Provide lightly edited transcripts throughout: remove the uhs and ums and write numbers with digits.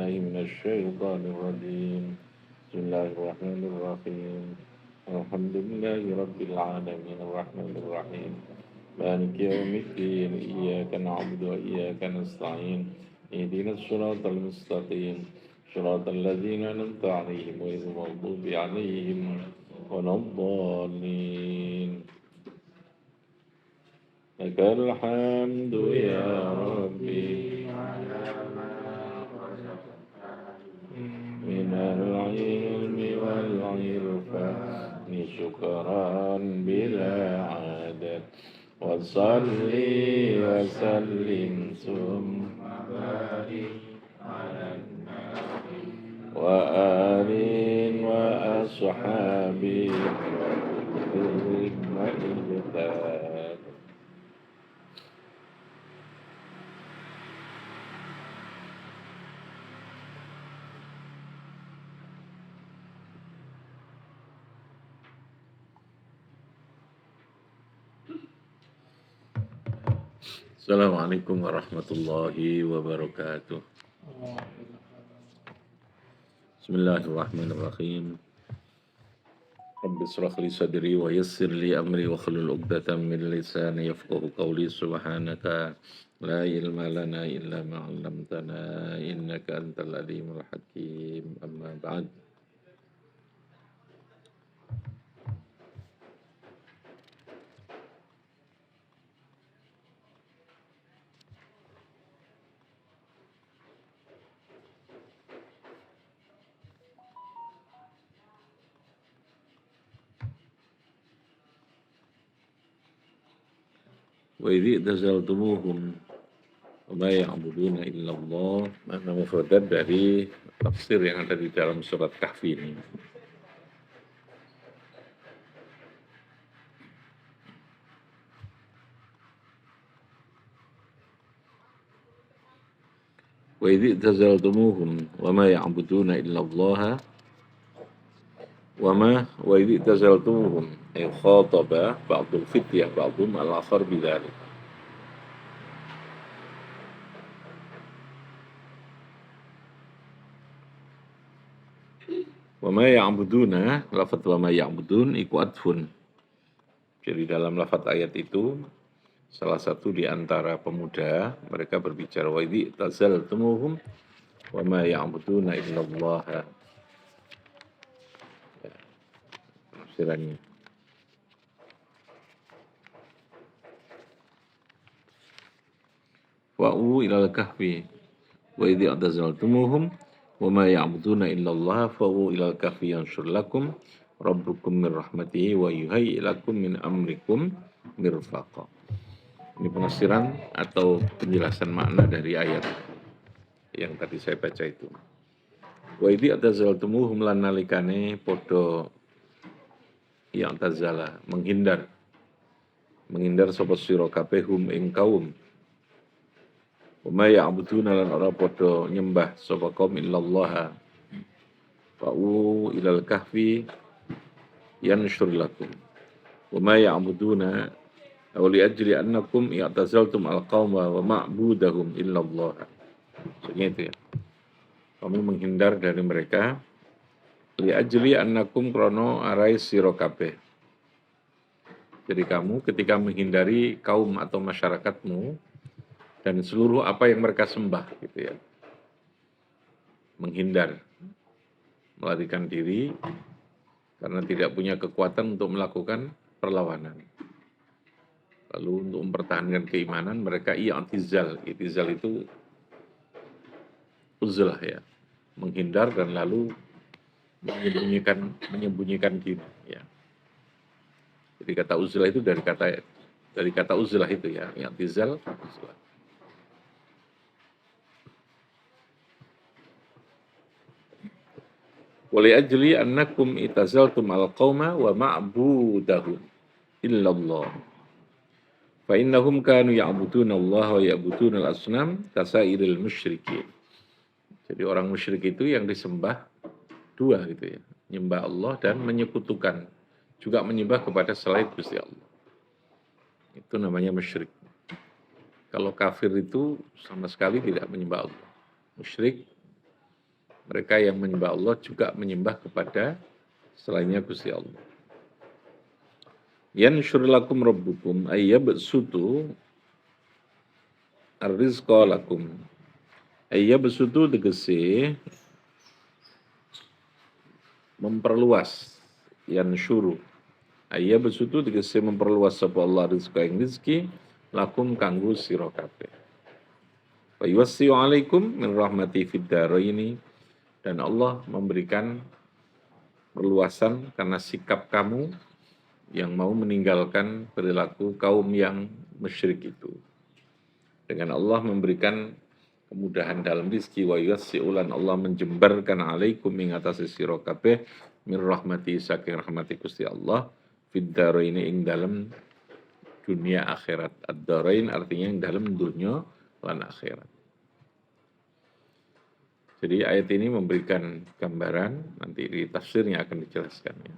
بالله من الشيطان الرجيم بسم الله الرحمن الرحيم الحمد لله رب العالمين الرحمن الرحيم مالك يوم الدين إياك نعبد وإياك نستعين اهدنا الصراط المستقيم صراط الذين أنعمت عليهم غير المغضوب عليهم ولا الضالين لك الحمد يا ربي من العلم والعرفان شكرا بلا عدد وصلي وسلم ثم بارك على النبي وآل وأصحاب المجتهد. Assalamualaikum warahmatullahi wabarakatuh. Bismillahirrahmanirrahim. Rabbi israh li sadri wa yassir li amri wa hlul 'uqdatam min lisani yafqahu qawli. Subhanaka la ilma lana illa ma 'allamtana innaka antal alimul hakim. Amma ba'd. Wa idh tazaltumuhum wa ma ya'buduna illallah. Makna mufradat dari tafsir yang ada di dalam surat Kahfi ini. Wa idh tazaltumuhum wa ma ya'buduna illallah wa idh tazaltumuhum ay khataba ba'dul fityah ba'dhum al-akhar bidzalik. Wa ma ya'buduna, lafaz wa ma ya'budun iku adfun. Jadi dalam lafaz ayat itu salah satu di antara pemuda mereka berbicara wa idh tazaltumuhum wa ma ya'buduna illallah. Penafsirannya. Wa'u ilal kahfi wa idh i'tazaltumuhum wa ma ya'buduna illallah fa'u ilal kahfi yanshur lakum rabbukum min rahmatihi wa yuhayyi lakum min amrikum mirfaqa. Ini penafsiran atau penjelasan makna dari ayat yang tadi saya baca itu. Wa idh i'tazaltumuhum lan nalikane padha i'tazala menghindar sapa sira kabeh hum ing kaum. Wa ma ya'buduna lan ora padha nyembah sapa kaum illallah. Fa'u ilal kahfi yanshur lakum. Wa ma ya'buduna aw li ajli annakum i'tazaltum al-qauma wa ma'budahum illallah. Segitu ya. Kamu menghindar dari mereka li ajli annakum krono arai sira kabeh. Jadi kamu ketika menghindari kaum atau masyarakatmu dan seluruh apa yang mereka sembah gitu ya. Menghindar, melarikan diri karena tidak punya kekuatan untuk melakukan perlawanan. Lalu untuk mempertahankan keimanan mereka i'tizal. I'tizal itu uzlah ya. Menghindar dan lalu menyembunyikan diri ya. Jadi kata uzlah itu dari kata uzlah itu ya, i'tizal uzlah. Wali ajli annakum itazaltum al-qauma wa ma'budahum illallah. Fa innahum kanu ya'buduna Allah wa ya'buduna al-asnam kasairil musyrikin. Jadi orang musyrik itu yang disembah dua gitu ya, menyembah Allah dan menyekutukan, juga menyembah kepada selain Gusti Allah. Itu namanya musyrik. Kalau kafir itu sama sekali tidak menyembah Allah. Musyrik Mereka yang menyembah Allah juga menyembah kepada selainnya Gusti Allah. Yanshur lakum rabbukum ayyabsutu ar-rizqa lakum. Ayyabsutu tegese memperluas, yanshuru. Ayyabsutu tegese memperluas sapa Allah rizqa ing rezeki lakum kanggo sira kabeh. Wa yuwassi'u 'alaikum min rahmati fid dharaini, dan Allah memberikan perluasan karena sikap kamu yang mau meninggalkan perilaku kaum yang musyrik itu. Dengan Allah memberikan kemudahan dalam rizki, wa yuwassi'ulan Allah menjembarkan alaikum ing atase sira kabeh min rahmati saking rahmati Gusti Allah fid dharaini ing dalam dunia akhirat. Ad-dharain artinya yang dalam dunia lan akhirat. Jadi ayat ini memberikan gambaran, nanti di tafsirnya akan dijelaskan ya,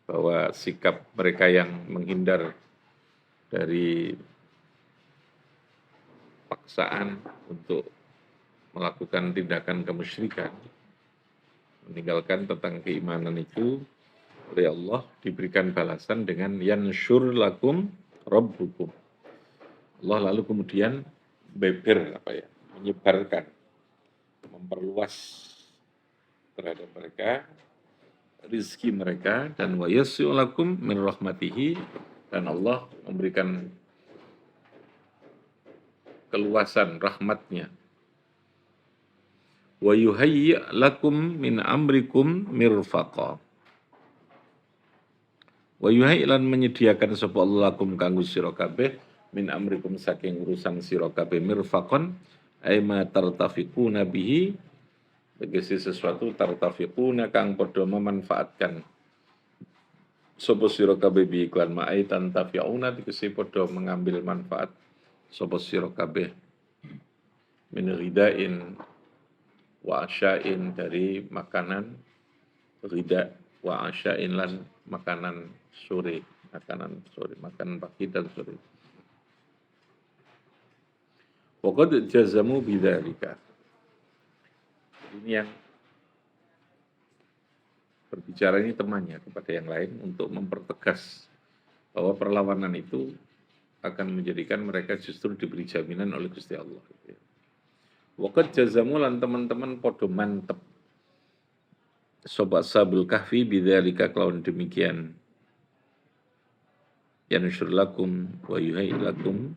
bahwa sikap mereka yang menghindar dari paksaan untuk melakukan tindakan kemusyrikan, meninggalkan tentang keimanan itu, oleh Allah diberikan balasan dengan yansyur lakum rabbukum. Allah lalu kemudian menyebarkan, memperluas terhadap mereka rizki mereka, dan wa yassi'u lakum min rahmatihi, dan Allah memberikan keluasan rahmatnya. Wa yuhayyi' lakum min amrikum mirfaqa. Wa yuhayyi' lan menyediakan sapa Allah lakum kanggo sira kabeh min amrikum saking urusan sira kabeh mirfaqon ay ma tartafiquna bihi, tegese sesuatu tartafiquna kang padha memanfaatkan sapa sira kabeh bi iklan ma'ai tantafi'una, tegese padha mengambil manfaat sapa sira kabeh min ridain wa asya'in, dari makanan rida wa asya'in lan makanan sore, makanan pagi dan sore. Waqad jazamu bidzalika. Ini yang berbicara ini temannya kepada yang lain untuk mempertegas bahwa perlawanan itu akan menjadikan mereka justru diberi jaminan oleh Gusti Allah. Waqad jazamu lan teman-teman podo mantep sobat sabul kahfi bidzalika kelawan demikian yanusyur lakum wa yuhayyi lakum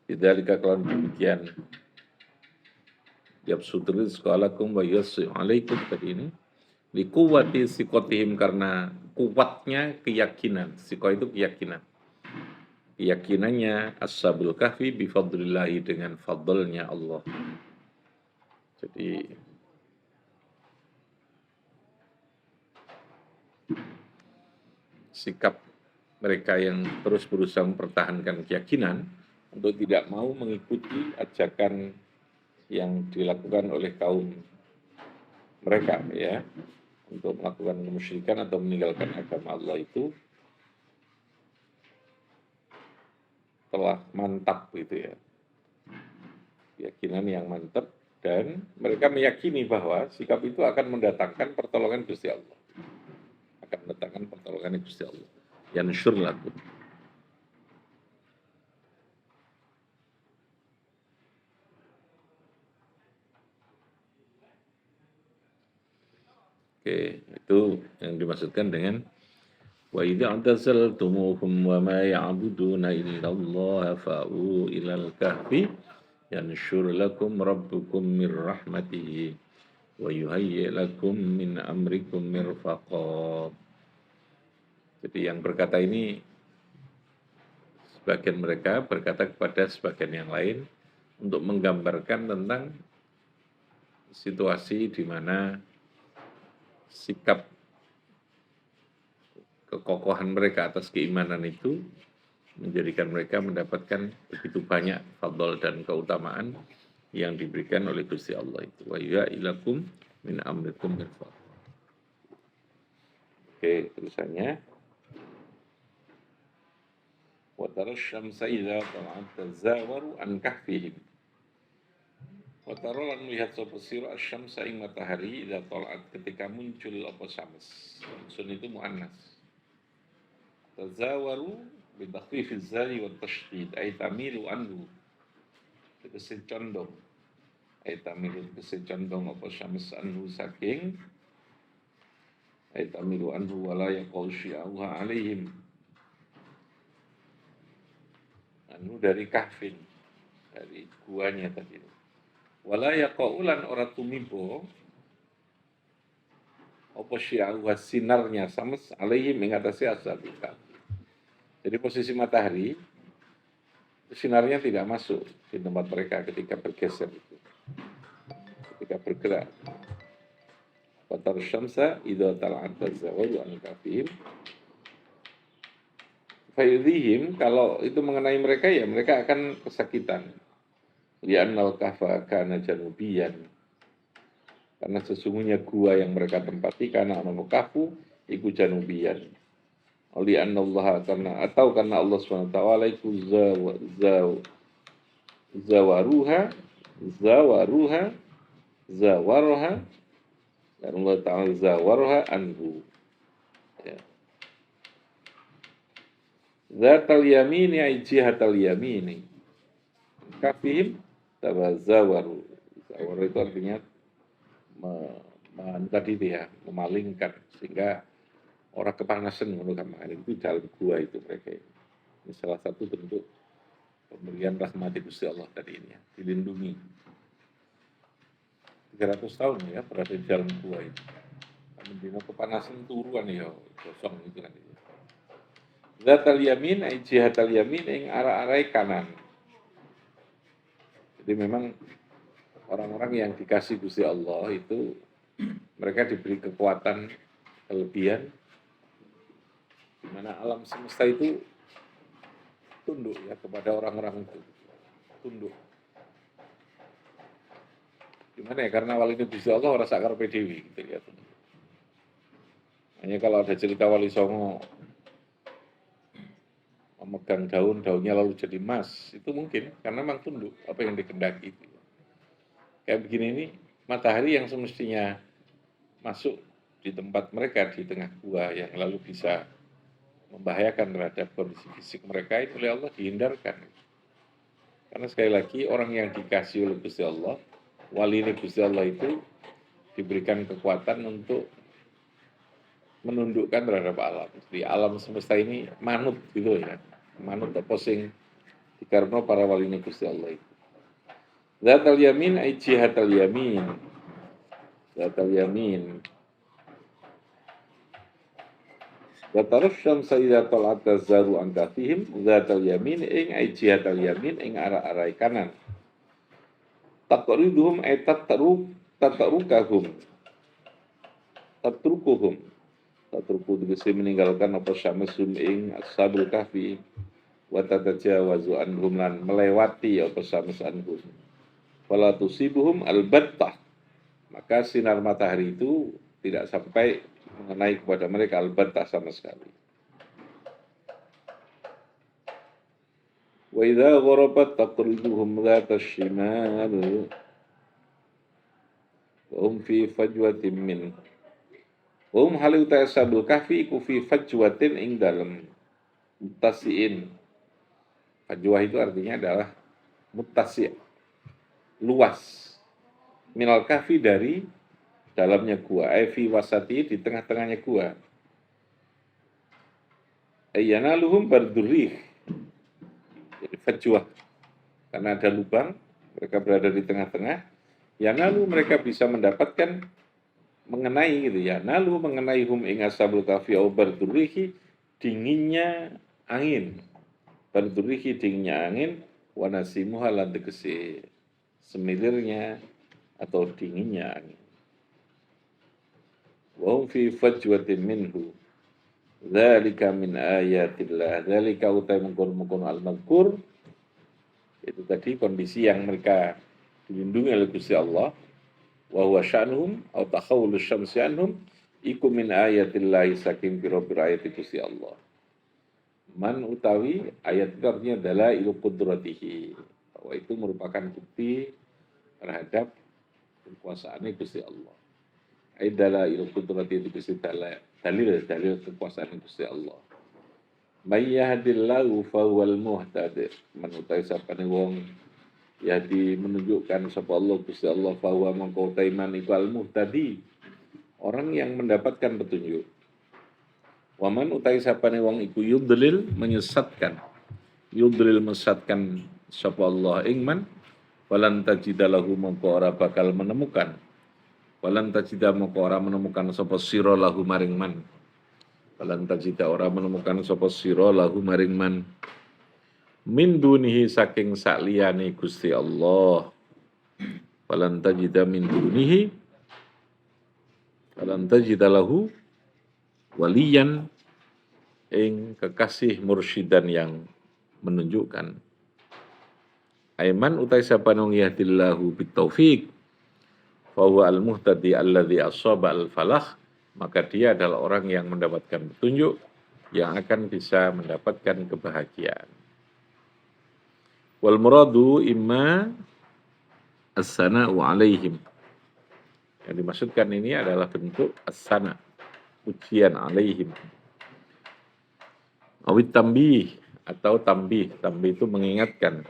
bidzalika kelawan demikian yabsutur rizqalakum wa yassi'u alaikum. Tadi ini likuwati sikotihim, karena kuatnya keyakinan. Siko itu keyakinan. Keyakinannya ashabul kahfi bifadlillahi, dengan fadlnya Allah. Jadi sikap mereka yang terus berusaha mempertahankan keyakinan untuk tidak mau mengikuti ajakan yang dilakukan oleh kaum mereka ya, untuk melakukan kemusyrikan atau meninggalkan agama Allah, itu telah mantap gitu ya, keyakinan yang mantap, dan mereka meyakini bahwa sikap itu akan mendatangkan pertolongan Gusti Allah, akan mendatangkan pertolongan Gusti Allah. Yansyur lakum. Oke, itu yang dimaksudkan dengan wa idza i'tazaltumuhum wa ma ya'buduna illallah fa'u ilal kahfi yanshur lakum rabbukum mir rahmatihi wa yuhayyi lakum min amrikum mirfaqa. Jadi yang berkata ini, sebagian mereka berkata kepada sebagian yang lain untuk menggambarkan tentang situasi di mana sikap kekokohan mereka atas keimanan itu menjadikan mereka mendapatkan begitu banyak fadl dan keutamaan yang diberikan oleh Gusti Allah itu. Wa ilakum min amrikum mirfaq. Oke, tulisannya wa tarasyamsa idza tala'at tazawaru an kahfihim Wa tara lan melihat sapa sira asyamsa ing matahari idza tala'at ketika muncul apa syams. Sun itu muannas. Tazawaru bi takhfifiz zali wat tasydid ay tamilu anhu. Tegese condong. Ay tamilu tegese condong apa syams anhu saking ay tamilu anhu wala yaqul syi'auha alaihim. Anu dari kahfin, dari guanya tadi. Wala yaqaulan ora tumibo apa syi'auha sinarnya sames alaihim ing atase ashabil kahfi. Jadi posisi matahari sinarnya tidak masuk di tempat mereka ketika bergeser itu. Ketika bergerak. Fatar syamsa idza tala'at tazawalu an kahfihim. Fayudhihim, kalau itu mengenai mereka ya mereka akan kesakitan. Li'annal kahfa kana janubiyan. Karena sesungguhnya gua yang mereka tempati karena ana kahfu iku janubiyan. Li'annallaha karena atau karena Allah SWT iku zawaruha dan Allah Ta'ala zawaruha anhu. Ya. Zatal yamini ay jihatal yamini. Kafihim tabazawaru. Zawaru itu artinya tadi ya, memalingkan sehingga orang kepanasan menurut kemarin itu dalam gua itu mereka. Ini salah satu bentuk pemberian rahmat Gusti Allah tadi ini ya, dilindungi. 300 tahun ya berada di dalam gua itu. Menjadi kepanasan turuan ya, kosong itu kan. Zatal yamin ay jihatal yamin ing arah-arai kanan. Jadi memang orang-orang yang dikasih Gusti Allah itu mereka diberi kekuatan kelebihan di mana alam semesta itu tunduk ya kepada orang-orang itu. Tunduk. Gimana ya? Karena wali Gusti Allah ora sakar PDW gitu ya. Hanya kalau ada cerita Wali Songo memegang daunnya lalu jadi emas, itu mungkin karena memang tunduk apa yang dikendaki. Kayak begini ini, matahari yang semestinya masuk di tempat mereka di tengah gua yang lalu bisa membahayakan terhadap kondisi fisik mereka itu oleh Allah dihindarkan. Karena sekali lagi orang yang dikasih oleh Gusti Allah, wali Gusti Allah itu diberikan kekuatan untuk menundukkan terhadap alam. Di alam semesta ini manut gitu ya. Manut apa sing dikarepno para wali Gusti Allah itu. Zatal yamin ay jihatal yamin. Zatal yamin. Zatarus syamsa idza tala'at tazaru an kafihim zatal yamin ing ay jihatal yamin ing arah-arah kanan. Taqriduhum ay tatrukuhum. Tatruku tegese meninggalkan apa syamsum ing ashabul kahfi wa tatajawazu anhum lan melewati apa syams anhum. Fala tusibuhum albattah. Maka sinar matahari itu tidak sampai mengenai kepada mereka albattah sama sekali. Wa idza gharabat taqriduhum dhata shimal wa hum fi fajwatin min. Wa hum halu ta'asabul kahfi ku fi fajwatin ing dalem muttasiin. Fajwah itu artinya adalah muttasi', luas. Minal kahfi dari dalamnya gua, fi wasati di tengah-tengahnya gua. Ayyanaluhum bardurrih. Jadi fajwah. Karena ada lubang, mereka berada di tengah-tengah. Yanalu mereka bisa mendapatkan mengenai gitu ya. Nalu mengenai hum ing ashabul kahfi au bardurrihi dinginnya angin. Bardurrihi dinginnya angin wa nasimuha lan tegese semilirnya atau dinginnya angin. Wa hum fi fajwatin minhu. Dzalika min ayatillah. Dzalika utai mengkon al-madhkur. Itu tadi kondisi yang mereka dilindungi oleh Gusti Allah. Wa huwa sya'nuhum aw takhawulu syamsi anhum iku min ayatillahi saking pira-pira ayat Gusti Allah. Man utawi ayat itu artinya adalah ilu qudratihi. Bahwa itu merupakan bukti terhadap kekuasaan Gusti Allah. Aidala il qudrati Gusti dalil kekuasaan Gusti Allah. May yahdillahu fahuwal muhtad. Manutai sapane wong yahdi menunjukkan sapa Allah Gusti Allah fahuwa mangko taiman iku al muhtadi. Orang yang mendapatkan petunjuk. Waman utai sapane wong iku yudlil menyesatkan. Yudlil mesatkan sapa Allah ingman walan tajidalahu mangko ora bakal menemukan. Walan tajida mangko ora menemukan sapa sira lahu maring man. Walan tajida ora menemukan sapa sira lahu maring man. Min dunihi saking sakliyane Gusti Allah. Walan tajida min dunihi walan tajida lahu waliyan ing kekasih mursyidan yang menunjukkan. Aiman utai sapa nang yahdillahu bitaufiq fa huwa al-muhtadi alladzi asaba al-falah, maka dia adalah orang yang mendapatkan petunjuk yang akan bisa mendapatkan kebahagiaan. Wal muradu imma as-sana'u alaihim. Yang dimaksudkan ini adalah bentuk as-sana, ujian alaihim. Awit tambih atau tambih itu mengingatkan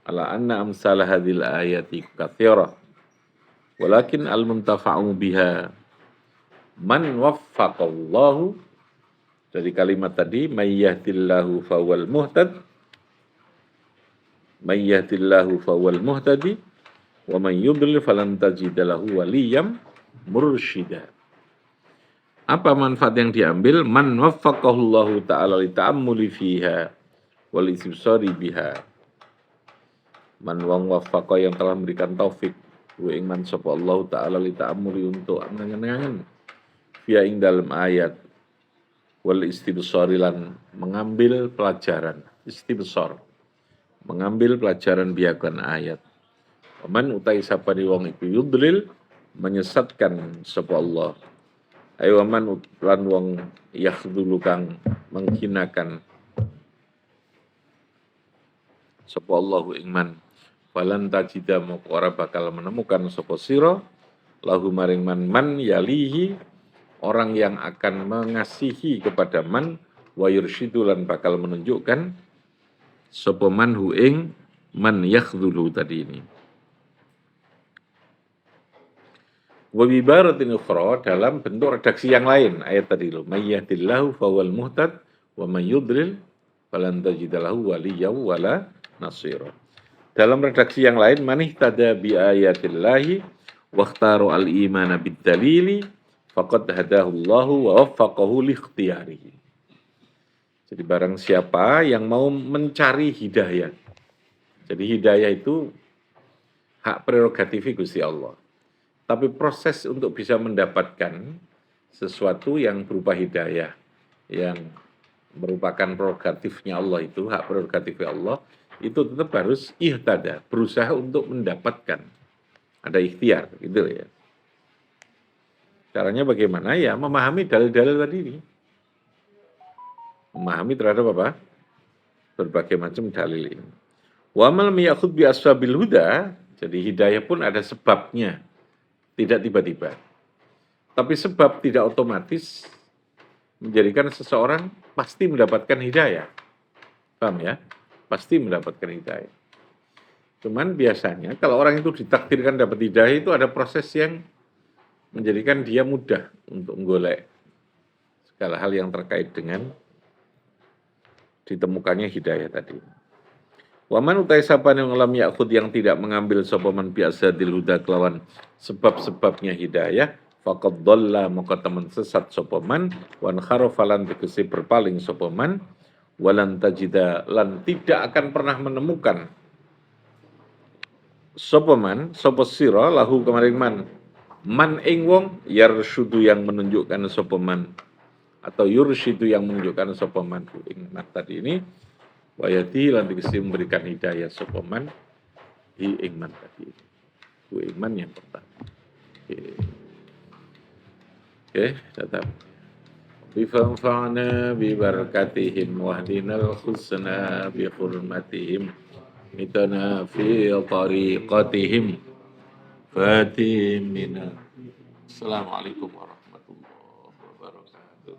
ala anna amsal hadhil ayati katsira walakin al muntafa'u biha man waffaqallahu. Dari kalimat tadi may yahdillahu fawal muhtad, may yahdillahu fawal muhtadi wa man yudlil falan tajida lahu waliyyan mursyida. Apa manfaat yang diambil? Man waffaqahullahu ta'ala li ta'ammuli fiha wal istibsari biha. Man wong waffaqa yang telah memberikan taufik wa ingman sapa Allah ta'ala li ta'ammuli untuk angen-angen fiha ing dalam ayat wal istibsari lan mengambil pelajaran istibsar, mengambil pelajaran biakan ayat. Man utai sapane wong iku yudlil menyesatkan sapa Allah. Ayo man lan wong yakhdulu kang menghinakan sapa Allahu ingman falan tajida moko ora bakal menemukan sapa sira lahu maring man yalihi, orang yang akan mengasihi kepada man wa yursyidu lan bakal menunjukkan sapa man hu ing man yakhdulu tadi ini. Wa bi ibaratin ukhra, dalam bentuk redaksi yang lain ayat tadi lo, may yahdillahu fawal muhtad wa may yudlil falan tajida lahu waliyyan wala nasira. Dalam redaksi yang lain, manih tada bi ayatillahi wakhtaru al-imana bid-dalili faqad hadahullahu wa waffaqahu li ikhtiyarihi. Jadi barang siapa yang mau mencari hidayah. Jadi hidayah itu hak prerogatif Gusti Allah. Tapi proses untuk bisa mendapatkan sesuatu yang berupa hidayah, yang merupakan prerogatifnya Allah itu, hak prerogatifnya Allah, itu tetap harus ihtada, berusaha untuk mendapatkan. Ada ikhtiar, gitu ya. Caranya bagaimana? Ya memahami dalil-dalil tadi ini. Memahami terhadap apa? Berbagai macam dalil ini. Wa mal miyakhud bi asbabil huda, jadi hidayah pun ada sebabnya. Tidak tiba-tiba. Tapi sebab tidak otomatis menjadikan seseorang pasti mendapatkan hidayah. Paham ya? Pasti mendapatkan hidayah. Cuman biasanya kalau orang itu ditakdirkan dapat hidayah itu ada proses yang menjadikan dia mudah untuk menggolek segala hal yang terkait dengan ditemukannya hidayah tadi. Waman utai sapan yang lam yakhud yang tidak mengambil sopaman biasadil huda kelawan sebab-sebabnya hidayah faqad dhalla maka teman sesat sopaman wan kharofalan tegese berpaling sopaman walan tajida lan tidak akan pernah menemukan sopaman sapa sira lahu kemaring man ing wong yarshudu yang menunjukkan sopaman atau yurshidu yang menunjukkan sopaman ing tadi ini wayati lan dikasih memberikan hidayah sopaman hi iman tadi. Itu iman yang pertama. Oke, tetap. Bifanfa'na bi barakatihim wahdinal khusna bi hurmatihim mitana fi tariqatihim fatimina. Assalamualaikum warahmatullahi wabarakatuh.